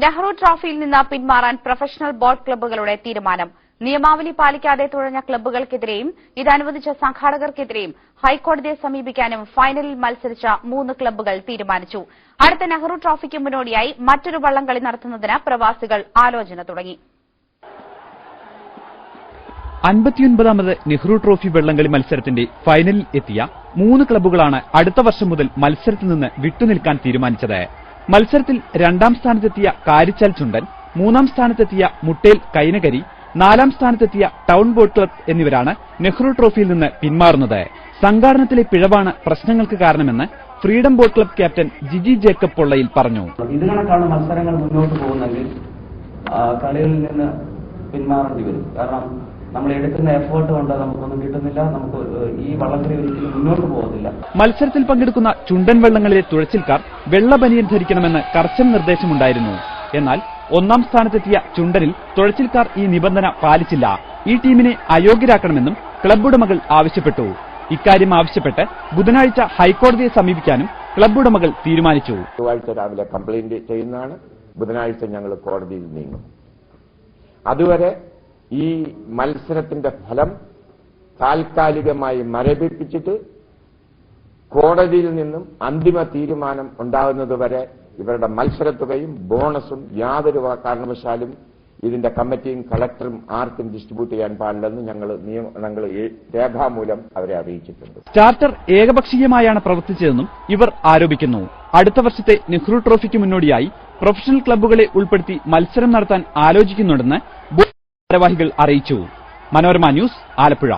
നെഹ്റു ട്രോഫിയിൽ നിന്ന് പിന്മാറാൻ പ്രൊഫഷണൽ ബോട്ട് ക്ലബ്ബുകളുടെ തീരുമാനം. നിയമാവലി പാലിക്കാതെ തുഴഞ്ഞ ക്ലബ്ബുകൾക്കെതിരെയും ഇതനുവദിച്ച സംഘാടകർക്കെതിരെയും ഹൈക്കോടതിയെ സമീപിക്കാനും ഫൈനലിൽ മത്സരിച്ച 3 ക്ലബ്ബുകൾ തീരുമാനിച്ചു. അടുത്ത നെഹ്റു ട്രോഫിക്ക് മുന്നോടിയായി മറ്റൊരു വള്ളംകളി നടത്തുന്നതിന് പ്രവാസികൾ ആലോചന തുടങ്ങി. 59ാമത് നെഹ്റു ട്രോഫി വള്ളംകളി മത്സരത്തിന്റെ ഫൈനലിൽ എത്തിയ 3 ക്ലബ്ബുകളാണ് അടുത്ത വർഷം മുതൽ മത്സരത്തിൽ നിന്ന് വിട്ടുനിൽക്കാൻ തീരുമാനിച്ചത്. മത്സരത്തിൽ 2ാം സ്ഥാനത്തെത്തിയ കാരിച്ചാൽ ചുണ്ടൻ, 3ാം സ്ഥാനത്തെത്തിയ മുട്ടേൽ കൈനകരി, 4ാം സ്ഥാനത്തെത്തിയ ടൌൺ ബോട്ട് ക്ലബ്ബ് എന്നിവരാണ് നെഹ്റു ട്രോഫിയിൽ നിന്ന് പിന്മാറുന്നത്. സംഘാടനത്തിലെ പിഴവാണ് പ്രശ്നങ്ങൾക്ക് കാരണമെന്ന് freedom boat club captain Jiji Jacob Pollayil പറഞ്ഞു. ഇതിനകത്താണ് മത്സരങ്ങൾ മുന്നോട്ട് പോകുന്നെങ്കിൽ കളികളിൽ നിന്ന് പിന്മാറേണ്ടി വരും. കാരണം നമ്മൾ എടുക്കുന്ന എഫേർട്ട് കൊണ്ട് നമുക്കൊന്നും കിട്ടുന്നില്ല. നമുക്ക് ഈ വള്ളംകളി ഒരിക്കലും മുന്നോട്ട് പോകുന്നില്ല. മത്സരത്തിൽ പങ്കെടുക്കുന്ന ചുണ്ടൻ വള്ളങ്ങളിലെ തുഴച്ചിൽക്കാർ വെള്ള ബനിയൻ ധരിക്കണമെന്ന് കർശന നിർദ്ദേശമുണ്ടായിരുന്നു. എന്നാൽ 1ാം സ്ഥാനത്തെത്തിയ ചുണ്ടനിൽ തുഴച്ചിൽക്കാർ ഈ നിബന്ധന പാലിച്ചില്ല. ഈ ടീമിനെ അയോഗ്യരാക്കണമെന്നും ക്ലബ്ബ് ഉടമകൾ ആവശ്യപ്പെട്ടു. ഇക്കാര്യം ആവശ്യപ്പെട്ട് ബുധനാഴ്ച ഹൈക്കോടതിയെ സമീപിക്കാനും ക്ലബ്ബ് ഉടമകൾ തീരുമാനിച്ചു. ചൊവ്വാഴ്ച രാവിലെ കംപ്ലയിന്റ് ചെയ്യുന്നതാണ്. ബുധനാഴ്ച ഞങ്ങൾ കോടതിയിൽ നീങ്ങും. അതുവരെ ഈ മത്സരത്തിന്റെ ഫലം താൽക്കാലികമായി മരവിപ്പിച്ചിട്ട് കോടതിയിൽ നിന്നും അന്തിമ തീരുമാനം ഉണ്ടാകുന്നതുവരെ ഇവരുടെ മത്സരത്തുകയും ബോണസും യാതൊരു കാരണവശാലും ഇതിന്റെ കമ്മിറ്റിയും കളക്ടറും ആർക്കും ഡിസ്ട്രിബ്യൂട്ട് ചെയ്യാൻ പാടില്ലെന്ന് ഞങ്ങൾ രേഖാമൂലം അവരെ അറിയിച്ചിട്ടുണ്ട്. സ്റ്റാർട്ടർ ഏകപക്ഷീയമായാണ് പ്രവർത്തിച്ചതെന്നും ഇവർ ആരോപിക്കുന്നു. അടുത്ത വർഷത്തെ നെഹ്റു ട്രോഫിക്ക് മുന്നോടിയായി പ്രൊഫഷണൽ ക്ലബ്ബുകളെ ഉൾപ്പെടുത്തി മത്സരം നടത്താൻ ആലോചിക്കുന്നുണ്ടെന്ന് ഭാരവാഹികൾ അറിയിച്ചു. മനോരമ ന്യൂസ്, ആലപ്പുഴ.